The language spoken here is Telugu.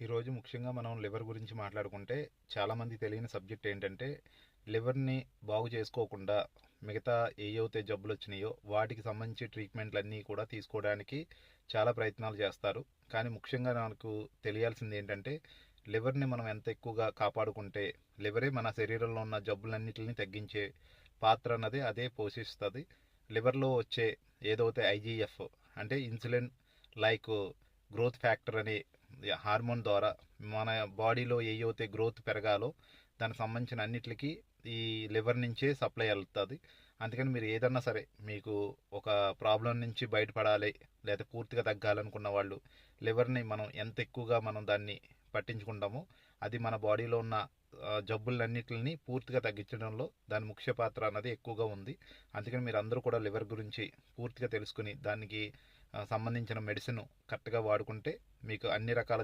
ఈరోజు ముఖ్యంగా మనం లివర్ గురించి మాట్లాడుకుంటే చాలామంది తెలియని సబ్జెక్ట్ ఏంటంటే లివర్ని బాగు చేసుకోకుండా మిగతా ఏవైతే జబ్బులు వచ్చినాయో వాటికి సంబంధించి ట్రీట్మెంట్లన్నీ కూడా తీసుకోవడానికి చాలా ప్రయత్నాలు చేస్తారు. కానీ ముఖ్యంగా నాకు తెలియాల్సింది ఏంటంటే లివర్ని మనం ఎంత ఎక్కువగా కాపాడుకుంటే లివరే మన శరీరంలో ఉన్న జబ్బులన్నిటిని తగ్గించే పాత్ర అన్నది అదే పోషిస్తుంది. లివర్లో వచ్చే ఏదైతే ఐజీఎఫ్ అంటే ఇన్సులిన్ లైక్ గ్రోత్ ఫ్యాక్టర్ అనే హార్మోన్ ద్వారా మన బాడీలో ఏవైతే గ్రోత్ పెరగాలో దానికి సంబంధించిన అన్నిటికీ ఈ లివర్ నుంచే సప్లై అవుతుంది. అందుకని మీరు ఏదన్నా సరే మీకు ఒక ప్రాబ్లం నుంచి బయటపడాలి లేదా పూర్తిగా తగ్గాలనుకున్న వాళ్ళు లివర్ని మనం ఎంత ఎక్కువగా మనం దాన్ని పట్టించుకుంటామో అది మన బాడీలో ఉన్న జబ్బులన్నిటిని పూర్తిగా తగ్గించడంలో దాని ముఖ్య పాత్ర అన్నది ఎక్కువగా ఉంది. అందుకని మీరు అందరూ కూడా లివర్ గురించి పూర్తిగా తెలుసుకుని దానికి సంబంధించిన మెడిసిన్ కరెక్ట్గా వాడుకుంటే మీకు అన్ని రకాల